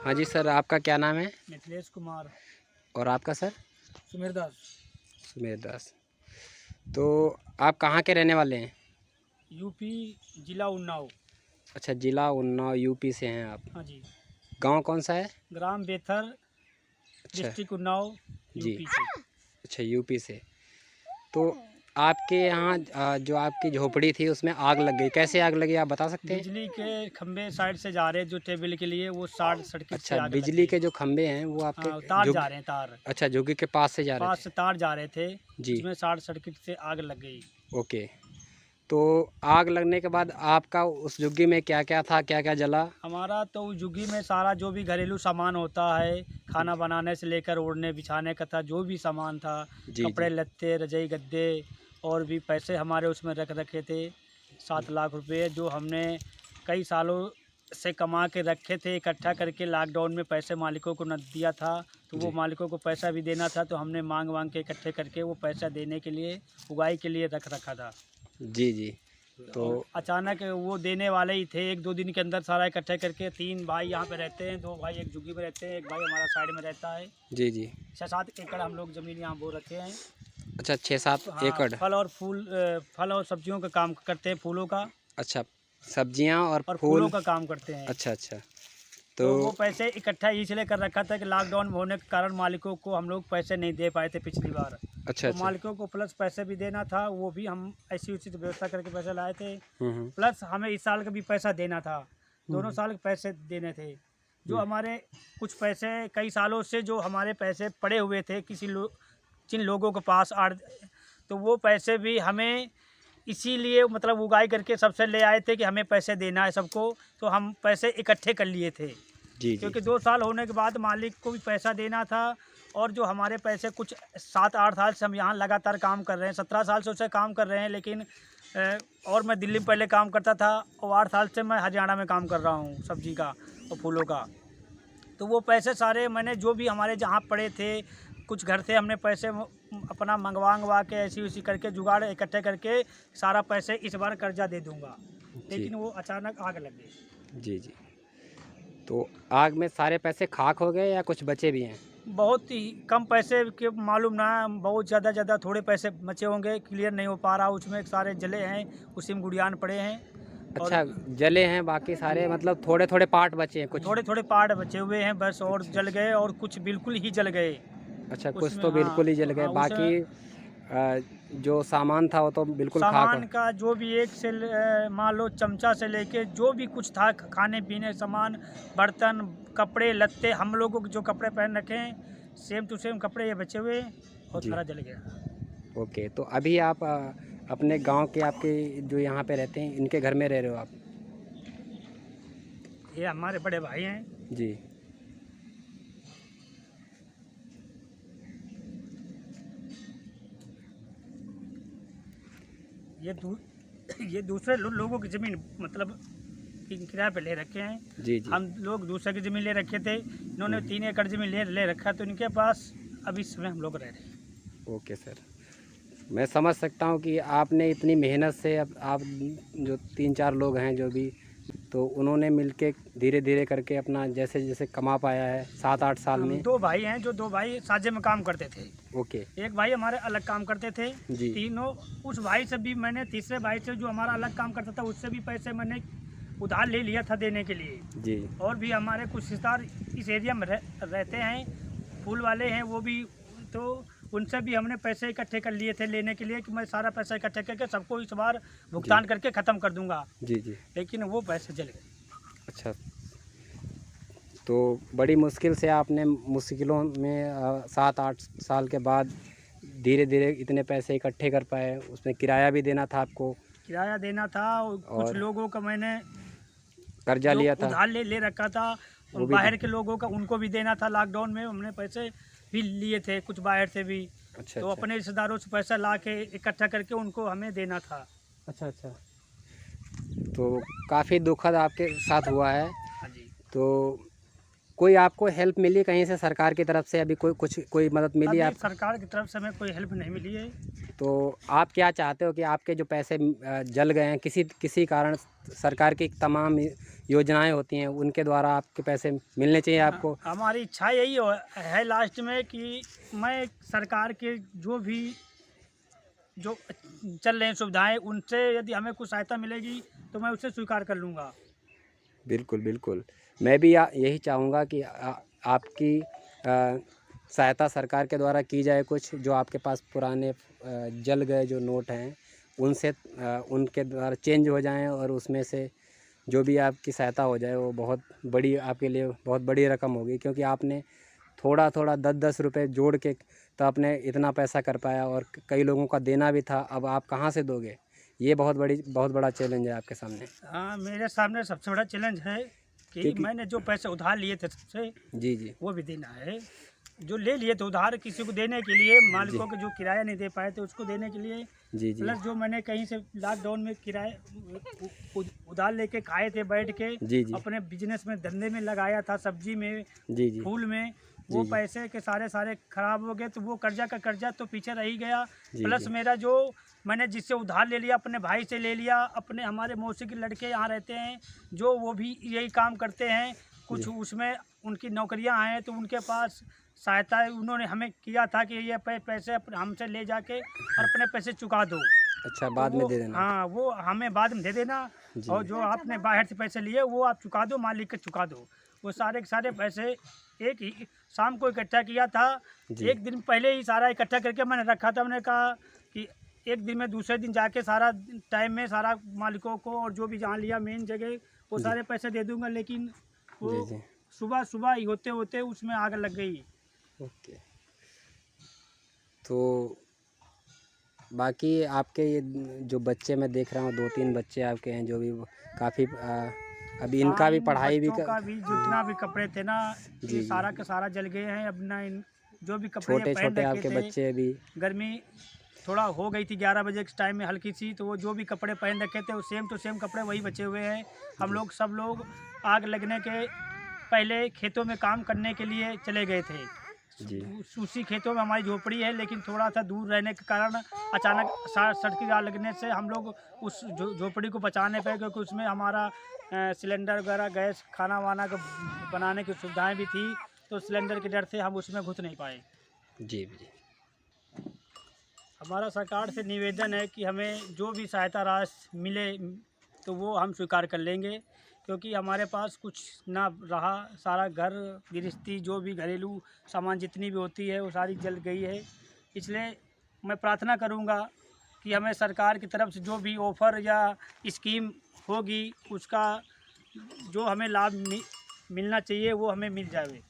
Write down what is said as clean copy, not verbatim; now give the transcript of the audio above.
हाँ जी सर, आपका क्या नाम है? मिथिलेश कुमार। और आपका सर? सुमेर दास। सुमेर दास। तो आप कहाँ के रहने वाले हैं? यूपी, जिला उन्नाव। अच्छा, ज़िला उन्नाव यूपी से हैं आप। हाँ जी। गांव कौन सा है? ग्राम बेथर, अच्छा डिस्ट्रिक्ट उन्नाव, जी, यूपी से। अच्छा यूपी से। तो आपके यहाँ जो आपकी झोपड़ी थी उसमें आग लग गई, कैसे आग लगी आप बता सकते हैं? बिजली के खंभे साइड से जा रहे जो टेबल के लिए, वो शॉर्ट सर्किट से अच्छा, आग लग बिजली गई। के जो खंभे हैं वो आपके हाँ, तार झुग जा रहे हैं, तार अच्छा झुग्गी के पास से जा रहे पास थे? से तार जा रहे थे, जी, उसमें शॉर्ट सर्किट से आग लग गई। ओके। तो आग लगने के बाद आपका उस झुग्गी में क्या-क्या था, क्या-क्या जला? हमारा तो उस झुग्गी में सारा जो भी घरेलू सामान होता है, खाना बनाने से लेकर ओढ़ने बिछाने का था, जो भी सामान था, जी, कपड़े जी। लत्ते, रजाई गद्दे, और भी पैसे हमारे उसमें रख रखे थे। 7 लाख रुपए जो हमने कई सालों से कमा के रखे थे, इकट्ठा करके लॉकडाउन में पैसे मालिकों को न दिया था, तो वो जी, मालिकों को पैसा भी देना था, तो हमने मांग मांग के इकट्ठे करके वो पैसा देने के लिए, उगाई के लिए रख रखा था। जी, जी। तो और अचानक वो देने वाले ही थे, 1-2 दिन के अंदर सारा इकट्ठे करके। 3 भाई यहाँ पे रहते हैं, 2 भाई एक झुग्गी में रहते हैं, एक भाई हमारा साइड में रहता है। जी, जी। 6-7 एकड़ हम लोग ज़मीन यहाँ बो रखे हैं। अच्छा 6-7 हाँ, एकड़। फल और सब्जियों का काम करते हैं, फूलों का अच्छा, सब्जियां और और फूलों फूल। का काम करते हैं। अच्छा, अच्छा। तो तो वो पैसे इकट्ठा इसलिए कर रखा था कि लॉकडाउन होने के कारण मालिकों को हम लोग पैसे नहीं दे पाए थे पिछली बार। अच्छा, तो अच्छा। मालिकों को प्लस पैसे भी देना था, वो भी हम ऐसी उचित व्यवस्था करके पैसे लाए थे। हुँ, हुँ। प्लस हमें इस साल का भी पैसा देना था, हुँ, दोनों हुँ। साल के पैसे देने थे। जो हुँ, हमारे कुछ पैसे कई सालों से जो हमारे पैसे पड़े हुए थे जिन लोगों के पास तो वो पैसे भी हमें इसीलिए मतलब उगाई करके सबसे ले आए थे कि हमें पैसे देना है सबको, तो हम पैसे इकट्ठे कर लिए थे। जी, जी। क्योंकि 2 साल होने के बाद मालिक को भी पैसा देना था, और जो हमारे पैसे कुछ 7-8 साल से हम यहाँ लगातार काम कर रहे हैं, 17 साल से उसे काम कर रहे हैं, लेकिन और मैं दिल्ली में पहले काम करता था, और 8 साल से मैं हरियाणा में काम कर रहा हूँ सब्जी का और फूलों का। तो वो पैसे सारे मैंने जो भी हमारे जहाँ पड़े थे, कुछ घर से हमने पैसे अपना मंगवा के ऐसी वैसी करके जुगाड़ इकट्ठे करके सारा पैसे इस बार कर्जा दे दूँगा, जी, लेकिन वो अचानक आग लग गई। जी, जी। तो आग में सारे पैसे खाक हो गए या कुछ बचे भी हैं? बहुत ही कम पैसे के मालूम ना, बहुत ज़्यादा थोड़े पैसे बचे होंगे, क्लियर नहीं हो पा रहा, उसमें सारे जले हैं, उसी में गुड़ियान पड़े हैं। और अच्छा, जले हैं बाकी सारे, मतलब थोड़े-थोड़े पार्ट बचे हैं कुछ? थोड़े-थोड़े पार्ट बचे हुए हैं बस, और अच्छा, जल अच्छा। गए, और कुछ बिल्कुल ही जल गए। अच्छा, कुछ उसमें तो हाँ, बिल्कुल ही जल गए, हाँ बाकी उसमें जो सामान था वो तो बिल्कुल खाक हो। सामान का जो भी एक से मान लो चमचा से लेके जो भी कुछ था, खाने पीने सामान, बर्तन, कपड़े लत्ते, हम लोगों के जो कपड़े पहन रखे हैं सेम टू सेम कपड़े ये बचे हुए, और जी, सारा जल गया। ओके। तो अभी आप अपने गाँव के आपके जो यहाँ पे रहते हैं, इनके घर में रह रहे हो आप? ये हमारे बड़े भाई हैं। जी। ये दू ये दूसरे लोगों की ज़मीन मतलब किराए पे ले रखे हैं। जी, जी। हम लोग दूसरे की ज़मीन ले रखे थे, इन्होंने हुँ, 3 एकड़ ज़मीन ले ले रखा, तो इनके पास अभी इस समय हम लोग रह रहे हैं। Okay sir. मैं समझ सकता हूँ कि आपने इतनी मेहनत से, अब आप जो 3-4 लोग हैं जो भी, तो उन्होंने मिलके धीरे-धीरे करके अपना जैसे-जैसे कमा पाया है 7-8 साल हम में। 2 भाई हैं, जो 2 भाई साझे में काम करते थे। ओके। एक भाई हमारे अलग काम करते थे, जी। तीनों उस भाई से भी मैंने, तीसरे भाई से जो हमारा अलग काम करता था, उससे भी पैसे मैंने उधार ले लिया था देने के लिए। जी। और भी हमारे कुछ रिश्तेदार इस एरिया में रहते हैं, फूल वाले हैं वो भी, तो उनसे भी हमने पैसे इकट्ठे कर लिए थे लेने के लिए कि मैं सारा पैसा इकट्ठे करके सबको इस बार भुगतान करके ख़त्म कर दूंगा, जी, जी। लेकिन वो पैसे जल गए। अच्छा, तो बड़ी मुश्किल से आपने मुश्किलों में 7-8 साल के बाद धीरे-धीरे इतने पैसे इकट्ठे कर पाए, उसमें किराया भी देना था आपको किराया देना था, और कुछ और लोगों का मैंने कर्जा जो लिया था, उधार ले ले रखा था, वो भी बाहर के लोगों का उनको भी देना था। लॉकडाउन में हमने पैसे भी लिए थे कुछ बाहर से भी, अच्छा, तो अच्छा। अपने रिश्तेदारों से पैसा ला के इकट्ठा करके उनको हमें देना था। अच्छा, अच्छा। तो काफ़ी दुखद आपके साथ हुआ है। हाँ जी। तो कोई आपको हेल्प मिली कहीं से सरकार की तरफ से? अभी कोई मदद मिली अभी आपको? सरकार की तरफ से हमें कोई हेल्प नहीं मिली है। तो आप क्या चाहते हो कि आपके जो पैसे जल गए हैं किसी किसी कारण, सरकार की तमाम योजनाएं होती हैं उनके द्वारा आपके पैसे मिलने चाहिए आपको। हमारी इच्छा यही है लास्ट में कि मैं सरकार के जो चल रहे हैं सुविधाएं, उनसे यदि हमें कुछ सहायता मिलेगी तो मैं उसे स्वीकार कर लूँगा। बिल्कुल बिल्कुल, मैं भी यही चाहूँगा कि आपकी सहायता सरकार के द्वारा की जाए कुछ, जो आपके पास पुराने जल गए जो नोट हैं उनसे उनके द्वारा चेंज हो जाएं और उसमें से जो भी आपकी सहायता हो जाए वो बहुत बड़ी, आपके लिए बहुत बड़ी रकम होगी, क्योंकि आपने थोड़ा थोड़ा 10-10 रुपये जोड़ के तो आपने इतना पैसा कर पाया और कई लोगों का देना भी था, अब आप कहाँ से दोगे? ये बहुत बड़ा चैलेंज है आपके सामने। हाँ, मेरे सामने सबसे बड़ा चैलेंज है कि मैंने जो पैसे उधार लिए थे सबसे, जी जी, वो भी देना है। जो ले लिए थे उधार किसी को देने के लिए, मालिकों को जो किराया नहीं दे पाए थे उसको देने के लिए, जी जी, प्लस जो मैंने कहीं से लॉकडाउन में किराए उधार लेके खाए थे बैठ के, जी जी, अपने बिजनेस में धंधे में लगाया था, सब्जी में, जी जी, फूल में, वो पैसे के सारे खराब हो गए। तो वो कर्जा का कर्जा तो पीछे रह ही गया, प्लस मेरा जो मैंने जिससे उधार ले लिया, अपने भाई से ले लिया, अपने हमारे मौसी के लड़के यहाँ रहते हैं जो वो भी यही काम करते हैं, कुछ उसमें उनकी नौकरियाँ हैं तो उनके पास सहायता उन्होंने हमें किया था कि ये पैसे हमसे ले जाके और अपने पैसे चुका दो। अच्छा, बाद में दे देना। हाँ, वो हमें बाद में दे देना, और जो आपने बाहर से पैसे लिए वो आप चुका दो, मालिक को चुका दो। वो सारे के सारे पैसे एक ही शाम को इकट्ठा किया था, एक दिन पहले ही सारा इकट्ठा करके मैंने रखा था। मैंने कहा कि एक दिन में दूसरे दिन जाके सारा टाइम में सारा मालिकों को और जो भी जहाँ लिया मेन जगह वो सारे पैसे दे दूंगा, लेकिन वो सुबह ही होते होते उसमें आग लग गई। ओके, तो बाकी आपके ये जो बच्चे मैं देख रहा हूँ 2-3 बच्चे आपके हैं जो भी काफ़ी अभी इनका भी पढ़ाई भी का भी जितना भी कपड़े थे ना, ये सारा का सारा जल गए हैं। अब ना जो भी कपड़े छोटे छोटे आपके बच्चे अभी, गर्मी थोड़ा हो गई थी 11 बजे के टाइम में हल्की सी, तो वो जो भी कपड़े पहन रखे थे वो सेम टू सेम कपड़े वही बचे हुए हैं। हम लोग सब लोग आग लगने के पहले खेतों में काम करने के लिए चले गए थे जी। उसी खेतों में हमारी झोपड़ी है, लेकिन थोड़ा सा दूर रहने के कारण अचानक सड़क की आग लगने से हम लोग उस झोपड़ी को बचाने पे, क्योंकि उसमें हमारा सिलेंडर वगैरह गैस खाना वाना का बनाने की सुविधाएं भी थी, तो सिलेंडर के डर से हम उसमें घुस नहीं पाए। जी जी, हमारा सरकार से निवेदन है कि हमें जो भी सहायता राशि मिले तो वो हम स्वीकार कर लेंगे, क्योंकि हमारे पास कुछ ना रहा, सारा घर गृहस्थी जो भी घरेलू सामान जितनी भी होती है वो सारी जल गई है। इसलिए मैं प्रार्थना करूंगा कि हमें सरकार की तरफ से जो भी ऑफ़र या स्कीम होगी उसका जो हमें लाभ मिलना चाहिए वो हमें मिल जाए।